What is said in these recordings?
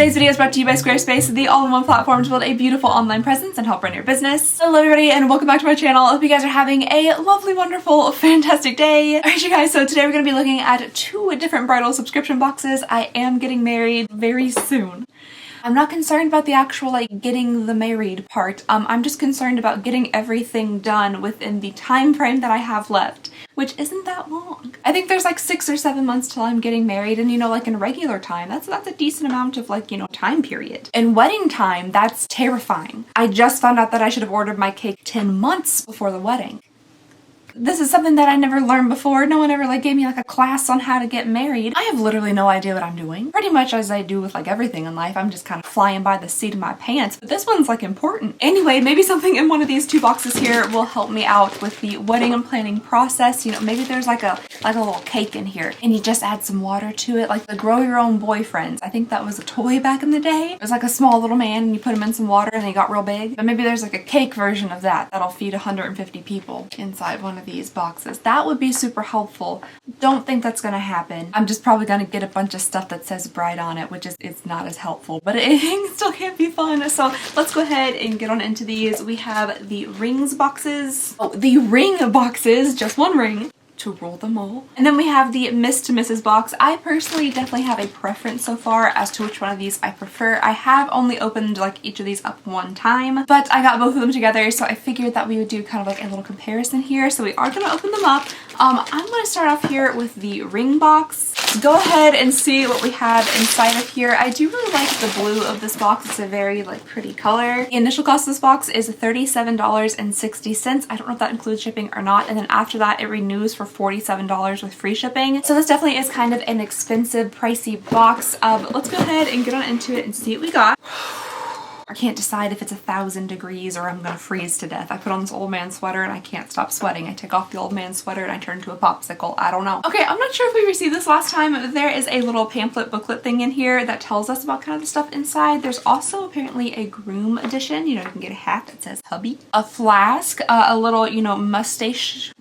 Today's video is brought to you by Squarespace, the all-in-one platform to build a beautiful online presence and help run your business. Hello everybody and welcome back to my channel. I hope you guys are having a lovely, wonderful, fantastic day. Alright you guys, so today we're going to be looking at two different bridal subscription boxes. I am getting married very soon. I'm not concerned about the actual getting the married part. I'm just concerned about getting everything done within the time frame that I have left, which isn't that long. I think there's 6 or 7 months till I'm getting married, and in regular time, that's a decent amount of time period. In wedding time, that's terrifying. I just found out that I should have ordered my cake 10 months before the wedding. This is something that I never learned before. No one ever gave me a class on how to get married. I have literally no idea what I'm doing. Pretty much as I do with everything in life, I'm just kind of flying by the seat of my pants. But this one's important. Anyway, maybe something in one of these two boxes here will help me out with the wedding and planning process. Maybe there's a little cake in here and you just add some water to it, like the grow your own boyfriends. I think that was a toy back in the day. It was a small little man and you put him in some water and they got real big. But maybe there's a cake version of that that'll feed 150 people inside one of these boxes. That would be super helpful. Don't think that's gonna happen. I'm just probably gonna get a bunch of stuff that says bride on it, which is it's not as helpful, but it still can't be fun. So let's go ahead and get on into these. We have the rings boxes. Oh, the ring boxes, just one ring to rule them all. And then we have the Miss to Mrs. box. I personally definitely have a preference so far as to which one of these I prefer. I have only opened each of these up one time, but I got both of them together, so I figured that we would do kind of a little comparison here. So we are going to open them up. I'm going to start off here with the ring box. Go ahead and see what we have inside of here. I do really like the blue of this box. It's a very pretty color. The initial cost of this box is $37.60. I don't know if that includes shipping or not. And then after that, it renews for $47 with free shipping. So this definitely is kind of an expensive, pricey box. But let's go ahead and get on into it and see what we got. I can't decide if it's 1,000 degrees or I'm gonna freeze to death. I put on this old man sweater and I can't stop sweating. I take off the old man sweater and I turn into a popsicle. I don't know. Okay, I'm not sure if we received this last time. There is a little pamphlet booklet thing in here that tells us about kind of the stuff inside. There's also apparently a groom edition. You can get a hat that says hubby, a flask, a little, mustache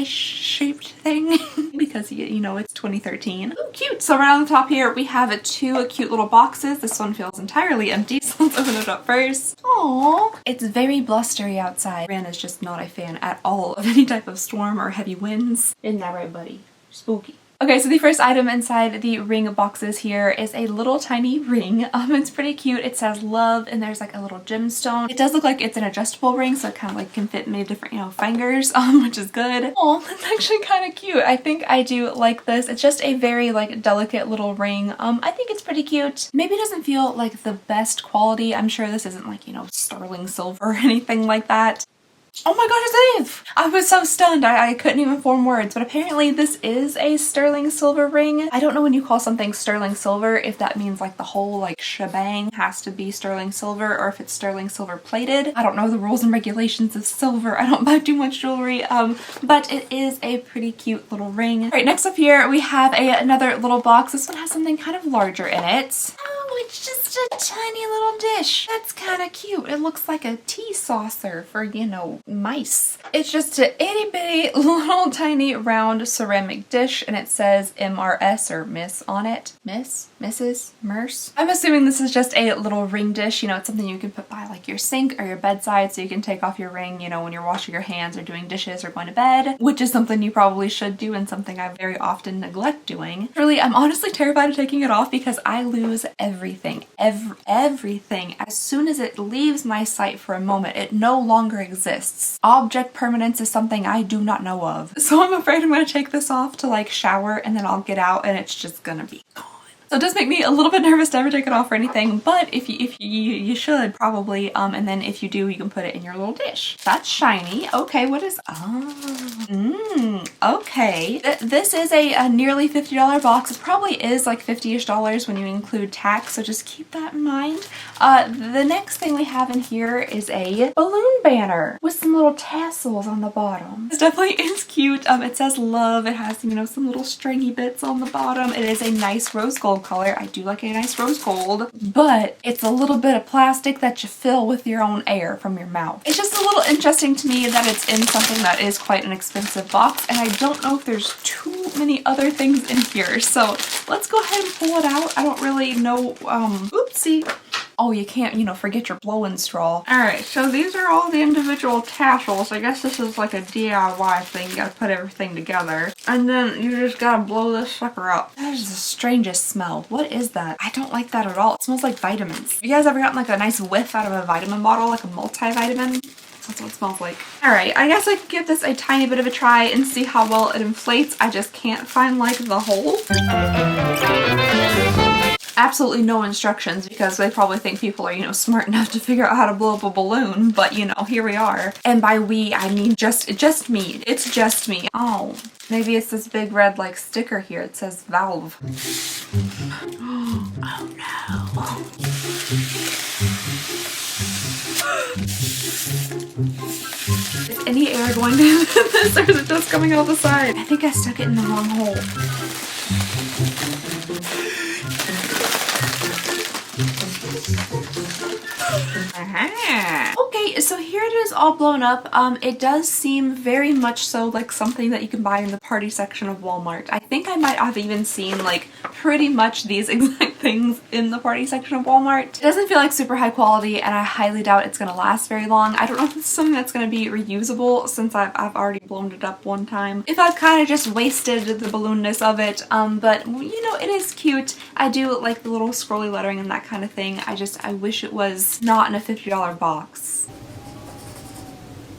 shaped thing because, it's 2013. Ooh, cute. So right on the top here, we have two cute little boxes. This one feels entirely empty, so let's open it up first. Aww. It's very blustery outside. Ran is just not a fan at all of any type of storm or heavy winds. Isn't that right, buddy? Spooky. Okay, so the first item inside the ring boxes here is a little tiny ring. It's pretty cute. It says love and there's a little gemstone. It does look like it's an adjustable ring, so it kind of can fit many different, fingers, which is good. Oh, that's actually kind of cute. I think I do like this. It's just a very delicate little ring. I think it's pretty cute. Maybe it doesn't feel like the best quality. I'm sure this isn't sterling silver or anything like that. Oh my gosh, it's Eve! I was so stunned. I couldn't even form words, but apparently this is a sterling silver ring. I don't know when you call something sterling silver, if that means the whole shebang has to be sterling silver or if it's sterling silver plated. I don't know the rules and regulations of silver. I don't buy too much jewelry, but it is a pretty cute little ring. All right, next up here we have another little box. This one has something kind of larger in it. Oh, it's just a tiny little dish. That's kind of cute. It looks like a tea saucer for, mice. It's just an itty bitty little tiny round ceramic dish and it says MRS or Miss on it. Miss? Mrs? Merce? I'm assuming this is just a little ring dish. It's something you can put by your sink or your bedside so you can take off your ring, when you're washing your hands or doing dishes or going to bed, which is something you probably should do and something I very often neglect doing. Really, I'm honestly terrified of taking it off because I lose everything. Everything. As soon as it leaves my sight for a moment, it no longer exists. Object permanence is something I do not know of. So I'm afraid I'm going to take this off to shower and then I'll get out and it's just going to be gone. So it does make me a little bit nervous to ever take it off or anything, but if you should probably, and then if you do, you can put it in your little dish. That's shiny. Okay, what is, okay. This is a nearly $50 box. It probably is $50-ish when you include tax, so just keep that in mind. The next thing we have in here is a balloon banner with some little tassels on the bottom. This definitely is cute. It says love. It has, some little stringy bits on the bottom. It is a nice rose gold gold color. I do like a nice rose gold, but it's a little bit of plastic that you fill with your own air from your mouth. It's just a little interesting to me that it's in something that is quite an expensive box, and I don't know if there's too many other things in here. So let's go ahead and pull it out. I don't really know, oopsie. Oh, you can't, you know, forget your blowing straw. Alright, so these are all the individual tassels. I guess this is like a DIY thing. You gotta put everything together. And then you just gotta blow this sucker up. That is the strangest smell. What is that? I don't like that at all. It smells like vitamins. You guys ever gotten like a nice whiff out of a vitamin bottle, like a multivitamin? That's what it smells like. Alright, I guess I could give this a tiny bit of a try and see how well it inflates. I just can't find like the hole. Absolutely no instructions because they probably think people are, you know, smart enough to figure out how to blow up a balloon, but you know, here we are. And by we, I mean just me. It's just me. Oh, maybe it's this big red like sticker here. It says valve. Oh no. Is any air going into this, or is it just coming out the side? I think I stuck it in the wrong hole. Okay, so here it is all blown up. It does seem very much so like something that you can buy in the party section of Walmart. I think I might have even seen like pretty much these exact things in the party section of Walmart. It doesn't feel like super high quality, and I highly doubt it's gonna last very long. I don't know if this is something that's gonna be reusable since I've already blown it up one time. If I've kind of just wasted the balloonness of it, but you know, it is cute. I do like the little scrolly lettering and that kind of thing. I wish it was not in a $50 box.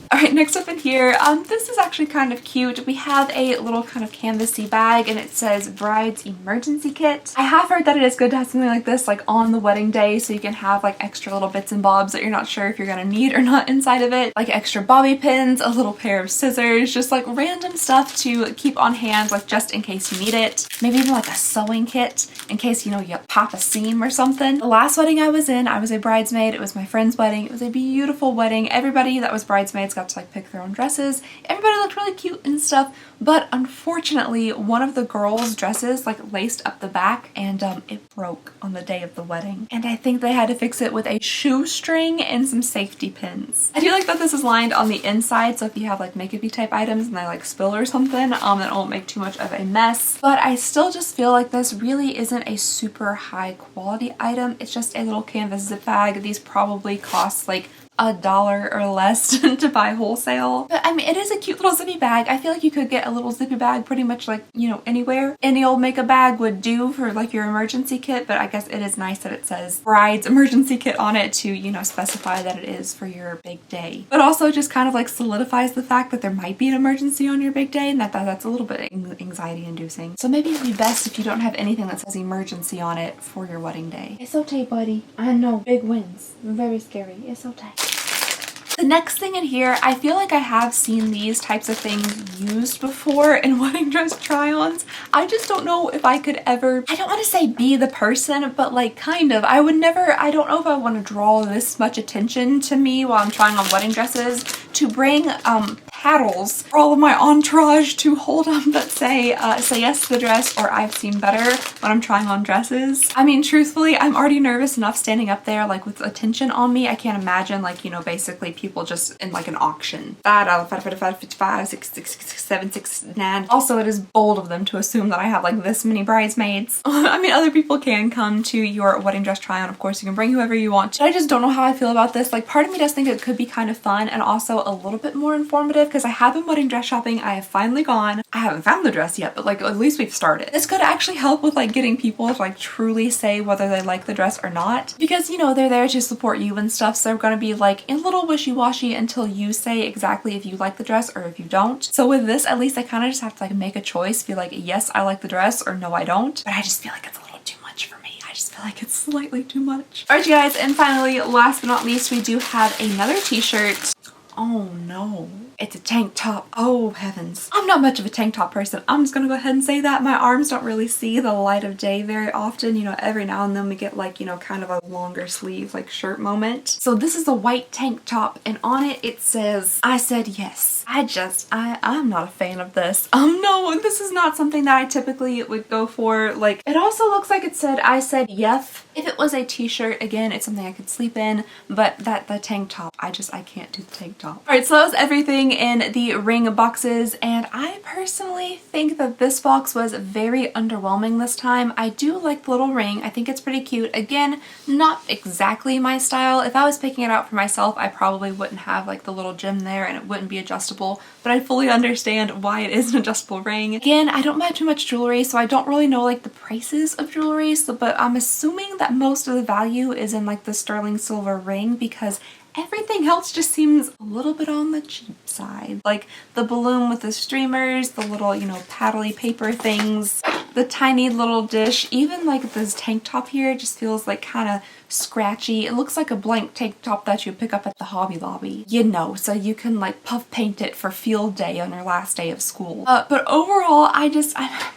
Alright, next up in here, this is actually kind of cute. We have a little kind of canvasy bag and it says Bride's Emergency Kit. I have heard that it is good to have something like this like on the wedding day so you can have like extra little bits and bobs that you're not sure if you're gonna need or not inside of it. Like extra bobby pins, a little pair of scissors, just like random stuff to keep on hand like just in case you need it. Maybe even like a sewing kit in case, you know, you pop a seam or something. The last wedding I was in, I was a bridesmaid. It was my friend's wedding. It was a beautiful wedding. Everybody that was bridesmaids got to like pick their own dresses. Everybody looked really cute and stuff, but unfortunately one of the girls' dresses like laced up the back and it broke on the day of the wedding, and I think they had to fix it with a shoestring and some safety pins. I do like that this is lined on the inside, so if you have like makeup-y type items and they like spill or something, that won't make too much of a mess. But I still just feel like this really isn't a super high quality item. It's just a little canvas zip bag. These probably cost like $1 or less to buy wholesale. But I mean, it is a cute little zippy bag. I feel like you could get a little zippy bag pretty much like, you know, anywhere. Any old makeup bag would do for like your emergency kit, but I guess it is nice that it says Bride's Emergency Kit on it to, you know, specify that it is for your big day. But also just kind of like solidifies the fact that there might be an emergency on your big day, and that's a little bit anxiety inducing. So maybe it'd be best if you don't have anything that says emergency on it for your wedding day. It's okay, buddy. I know, big wins. Very scary. It's okay. The next thing in here, I feel like I have seen these types of things used before in wedding dress try-ons. I just don't know if I could ever, I don't want to say be the person, but like kind of. I don't know if I want to draw this much attention to me while I'm trying on wedding dresses to bring paddles for all of my entourage to hold them that say yes to the dress or I've seen better when I'm trying on dresses. I mean, truthfully, I'm already nervous enough standing up there like with attention on me. I can't imagine like, you know, basically people just in like an auction. $5, 6, 7, 6, 9. Also, it is bold of them to assume that I have like this many bridesmaids. I mean, other people can come to your wedding dress try on. Of course, you can bring whoever you want. But I just don't know how I feel about this. Like, part of me does think it could be kind of fun and also a little bit more informative because I have been wedding dress shopping. I have finally gone. I haven't found the dress yet, but like at least we've started. This could actually help with like getting people to like truly say whether they like the dress or not, because you know they're there to support you and stuff, so they're gonna be like a little wishy-washy until you say exactly if you like the dress or if you don't. So with this, at least I kind of just have to like make a choice, be like, yes, I like the dress, or no, I don't. But I just feel like it's a little too much for me. I just feel like it's slightly too much. Alright, you guys, and finally, last but not least, we do have another t-shirt. Oh no. It's a tank top. Oh heavens. I'm not much of a tank top person. I'm just gonna go ahead and say that. My arms don't really see the light of day very often. You know, every now and then we get like, you know, kind of a longer sleeve like shirt moment. So this is a white tank top and on it it says, I said yes. I'm not a fan of this. No, this is not something that I typically would go for. Like, it also looks like it said, I said yes. If it was a t-shirt, again, it's something I could sleep in, but the tank top, I can't do the tank top. All right, so that was everything in the ring boxes, and I personally think that this box was very underwhelming this time. I do like the little ring. I think it's pretty cute. Again, not exactly my style. If I was picking it out for myself, I probably wouldn't have like the little gem there and it wouldn't be adjustable, but I fully understand why it is an adjustable ring. Again, I don't buy too much jewelry, so I don't really know like the prices of jewelry, but I'm assuming that most of the value is in like the sterling silver ring because everything else just seems a little bit on the cheap side. Like the balloon with the streamers, the little, you know, paddly paper things, the tiny little dish, even like this tank top here just feels like kind of scratchy. It looks like a blank tank top that you pick up at the Hobby Lobby, you know, so you can like puff paint it for field day on your last day of school. But overall,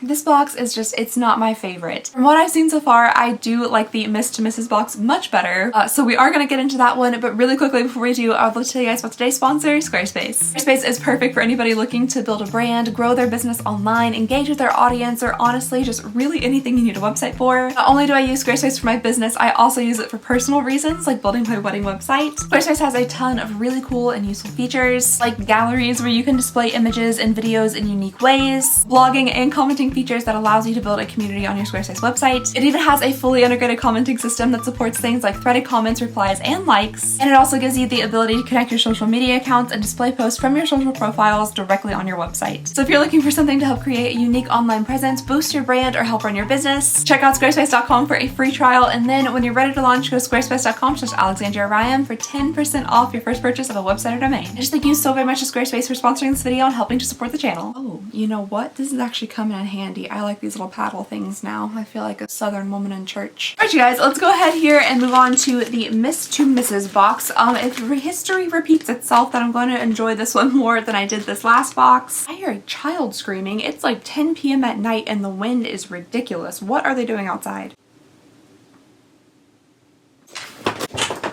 this box is just, it's not my favorite. From what I've seen so far, I do like the Miss to Mrs. box much better. So we are gonna get into that one, but really quickly before we do, I'd love to tell you guys about today's sponsor, Squarespace. Squarespace is perfect for anybody looking to build a brand, grow their business online, engage with their audience, or honestly, just really anything you need a website for. Not only do I use Squarespace for my business, I also use it for personal reasons, like building my wedding website. Squarespace has a ton of really cool and useful features, like galleries where you can display images and videos in unique ways, blogging and commenting features that allows you to build a community on your Squarespace website. It even has a fully integrated commenting system that supports things like threaded comments, replies, and likes. And it also gives you the ability to connect your social media accounts and display posts from your social profiles directly on your website. So if you're looking for something to help create a unique online presence, boost your brand, or help run your business, check out squarespace.com for a free trial, and then when you're ready to launch, go to squarespace.com/AlexandriaRyan for 10% off your first purchase of a website or domain. I just thank you so very much to Squarespace for sponsoring this video and helping to support the channel. Oh, you know what? This is actually coming in handy. I like these little paddle things now. I feel like a southern woman in church. Alright, you guys, let's go ahead here and move on to the Miss to Mrs. box. If history repeats itself, then I'm going to enjoy this one more than I did this last box. I hear a child screaming. It's like 10 p.m. at night and the wind is ridiculous. What are they doing outside?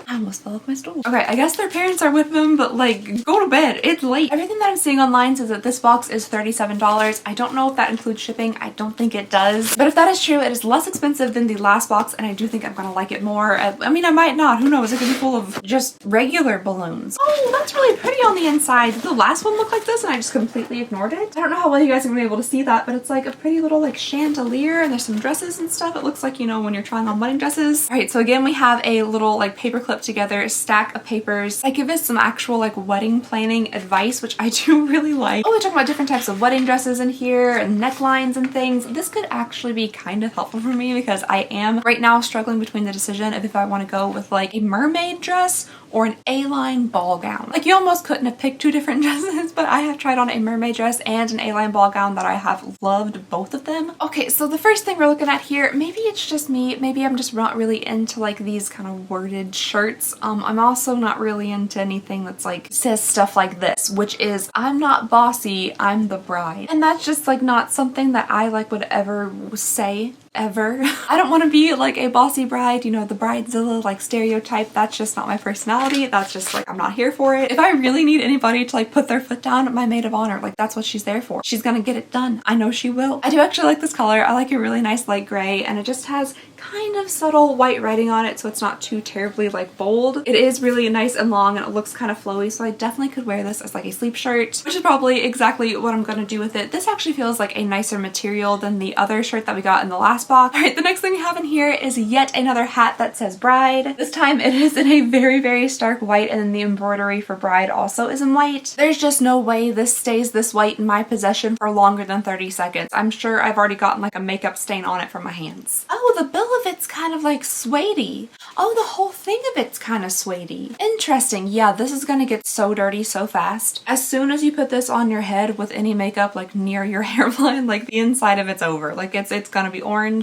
I almost fell off my stool. Okay, I guess their parents are with them, but like, go to bed. It's late. Everything that I'm seeing online says that this box is $37. I don't know if that includes shipping. I don't think it does. But if that is true, it is less expensive than the last box, and I do think I'm gonna like it more. I mean, I might not. Who knows? It could be full of just regular balloons. Oh, that's really pretty on the inside. Did the last one look like this and I just completely ignored it? I don't know how well you guys are gonna be able to see that, but it's like a pretty little like chandelier, and there's some dresses and stuff. It looks like, you know, when you're trying on wedding dresses. All right, so again, we have a little like paperclip together stack of papers. I give us some actual like wedding planning advice, which I do really like. Oh, we talk about different types of wedding dresses in here and necklines and things. This could actually be kind of helpful for me because I am right now struggling between the decision of if I want to go with like a mermaid dress or an A-line ball gown. Like, you almost couldn't have picked two different dresses, but I have tried on a mermaid dress and an A-line ball gown that I have loved both of them. Okay, so the first thing we're looking at here, maybe it's just me, maybe I'm just not really into like these kind of worded shirts. I'm also not really into anything that's like says stuff like this, which is, I'm not bossy, I'm the bride. And that's just like not something that I like would ever say. Ever. I don't want to be like a bossy bride, you know, the bridezilla like stereotype. That's just not my personality. That's just like, I'm not here for it. If I really need anybody to like put their foot down, my maid of honor, like that's what she's there for. She's gonna get it done. I know she will. I do actually like this color. I like a really nice light gray, and it just has kind of subtle white writing on it, so it's not too terribly like bold. It is really nice and long, and it looks kind of flowy, so I definitely could wear this as like a sleep shirt, which is probably exactly what I'm gonna do with it. This actually feels like a nicer material than the other shirt that we got in the last box. All right, the next thing we have in here is yet another hat that says bride. This time it is in a very, very stark white, and then the embroidery for bride also is in white. There's just no way this stays this white in my possession for longer than 30 seconds. I'm sure I've already gotten like a makeup stain on it from my hands. Oh, the bill of it's kind of like suede-y. Oh, the whole thing of it's kind of suede-y. Interesting. Yeah, this is gonna get so dirty so fast. As soon as you put this on your head with any makeup like near your hairline, like the inside of it's over. Like it's gonna be orange.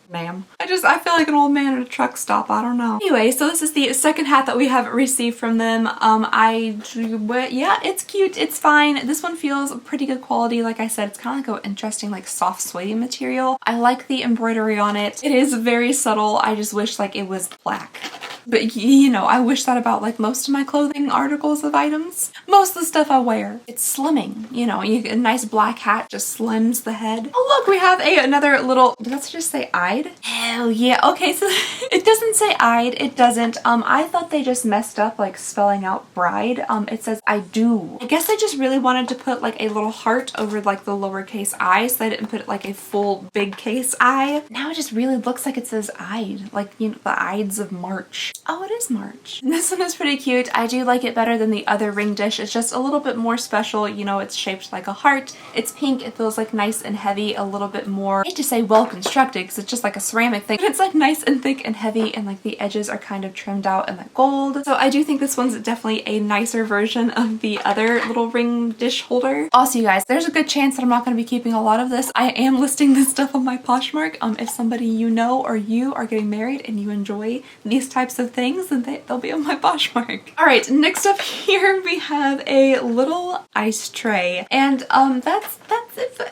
ma'am. I feel like an old man at a truck stop. I don't know. Anyway, so this is the second hat that we have received from them. Yeah, it's cute. It's fine. This one feels pretty good quality. Like I said, it's kind of like an interesting, like soft suede material. I like the embroidery on it. It is very subtle. I just wish like it was black. But you know, I wish that about like most of my clothing articles of items. Most of the stuff I wear. It's slimming, you know, a nice black hat just slims the head. Oh look, we have another little, did that just say I'd? Hell yeah. Okay, so it doesn't say I'd, it doesn't. I thought they just messed up like spelling out bride. It says I do. I guess they just really wanted to put like a little heart over like the lowercase I, so they didn't put like a full big case I. Now it just really looks like it says I'd, like, you know, the Ides of March. Oh, it is March. This one is pretty cute. I do like it better than the other ring dish. It's just a little bit more special. You know, it's shaped like a heart. It's pink. It feels like nice and heavy, a little bit more, I hate to say well constructed because it's just like a ceramic thing, but it's like nice and thick and heavy, and like the edges are kind of trimmed out in like gold. So I do think this one's definitely a nicer version of the other little ring dish holder. Also, you guys, there's a good chance that I'm not going to be keeping a lot of this. I am listing this stuff on my Poshmark. If somebody you know or you are getting married and you enjoy these types of things, then they'll be on my Poshmark. All right, next up here we have a little ice tray, and that's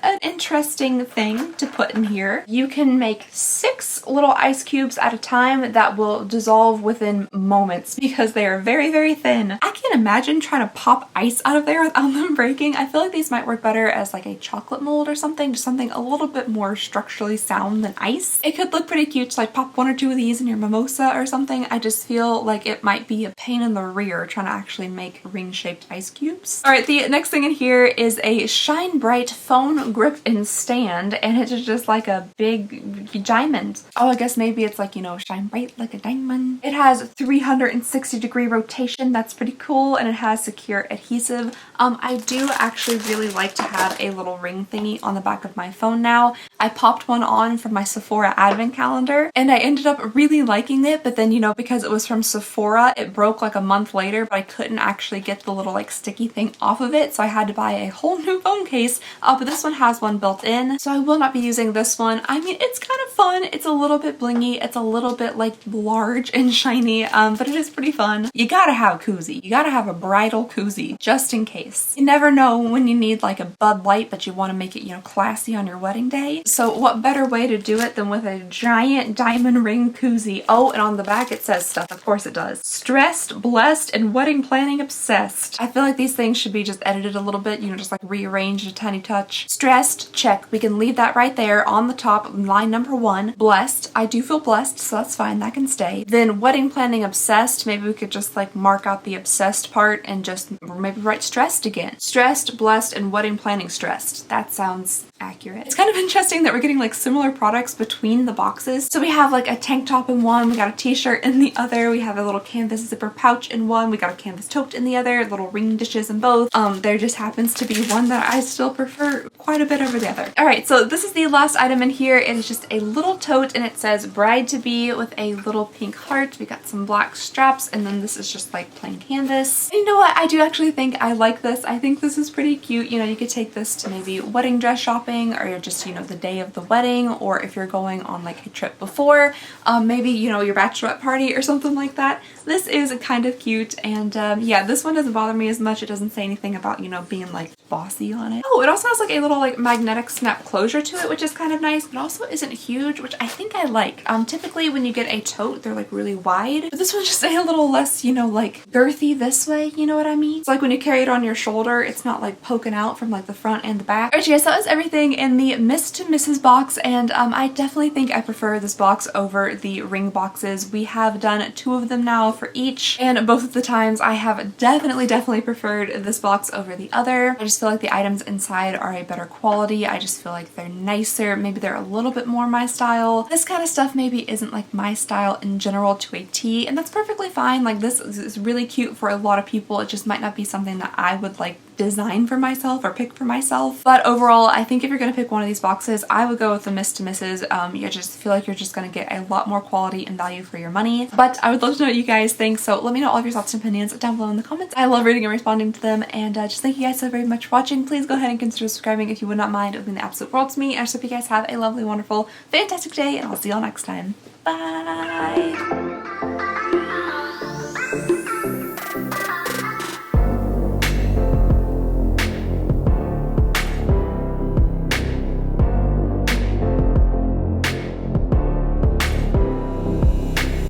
an interesting thing to put in here. You can make 6 little ice cubes at a time that will dissolve within moments because they are very, very thin. I can't imagine trying to pop ice out of there without them breaking. I feel like these might work better as like a chocolate mold or something, just something a little bit more structurally sound than ice. It could look pretty cute to like pop 1 or 2 of these in your mimosa or something. I just feel like it might be a pain in the rear trying to actually make ring-shaped ice cubes. All right, the next thing in here is a Shine Bright phone grip and stand, and it's just like a big diamond. Oh, I guess maybe it's like, you know, shine bright like a diamond. It has 360-degree rotation. That's pretty cool, and it has secure adhesive. I do actually really like to have a little ring thingy on the back of my phone now. I popped one on from my Sephora advent calendar, and I ended up really liking it, but then, you know, because it was from Sephora, it broke like a month later, but I couldn't actually get the little like sticky thing off of it, so I had to buy a whole new phone case. But this one has one built in, so I will not be using this one. I mean, it's kind of fun. It's a little bit blingy. It's a little bit like large and shiny, but it is pretty fun. You gotta have a koozie. You gotta have a bridal koozie just in case. You never know when you need like a Bud Light, but you want to make it, you know, classy on your wedding day. So what better way to do it than with a giant diamond ring koozie? Oh, and on the back it says stuff. Of course it does. Stressed, blessed, and wedding planning obsessed. I feel like these things should be just edited a little bit, you know, just like rearranged a tiny touch. Stressed, check. We can leave that right there on the top, line number 1. Blessed, I do feel blessed, so that's fine, that can stay. Then wedding planning obsessed, maybe we could just like mark out the obsessed part and just maybe write stressed again. Stressed, blessed, and wedding planning stressed. That sounds accurate. It's kind of interesting that we're getting like similar products between the boxes. So we have like a tank top in one, we got a t-shirt in the other, we have a little canvas zipper pouch in one, we got a canvas tote in the other, little ring dishes in both. There just happens to be one that I still prefer quite a bit over the other. All right, so this is the last item in here. It is just a little tote, and it says bride to be with a little pink heart. We got some black straps, and then this is just like plain canvas. And you know what? I do actually think I like this. I think this is pretty cute. You know, you could take this to maybe wedding dress shopping, or just, you know, the day of the wedding, or if you're going on like a trip before, maybe, you know, your bachelorette party or something like that. This is kind of cute, and yeah, this one doesn't bother me as much. It doesn't say anything about, you know, being like bossy on it. Oh, it also has like a little like magnetic snap closure to it, which is kind of nice, but also isn't huge, which I think I like. Typically when you get a tote, they're like really wide, but this one's just a little less, you know, like girthy this way, you know what I mean? It's like when you carry it on your shoulder, it's not like poking out from like the front and the back. Alright, yes, that was everything in the Miss to Mrs. box, and I definitely think I prefer this box over the ring boxes. We have done 2 of them now for each, and both of the times I have definitely preferred this box over the other. I just feel like the items inside are a better quality. I just feel like they're nicer. Maybe they're a little bit more my style. This kind of stuff maybe isn't like my style in general to a T, and that's perfectly fine. Like, this is really cute for a lot of people. It just might not be something that I would like design for myself or pick for myself. But overall, I think if you're gonna pick one of these boxes, I would go with the Miss to Mrs. You just feel like you're just gonna get a lot more quality and value for your money. But I would love to know what you guys think, so let me know all of your thoughts and opinions down below in the comments. I love reading and responding to them, and just thank you guys so very much for watching. Please go ahead and consider subscribing if you would not mind. It would mean the absolute world to me. And I just hope you guys have a lovely, wonderful, fantastic day, and I'll see y'all next time. Bye!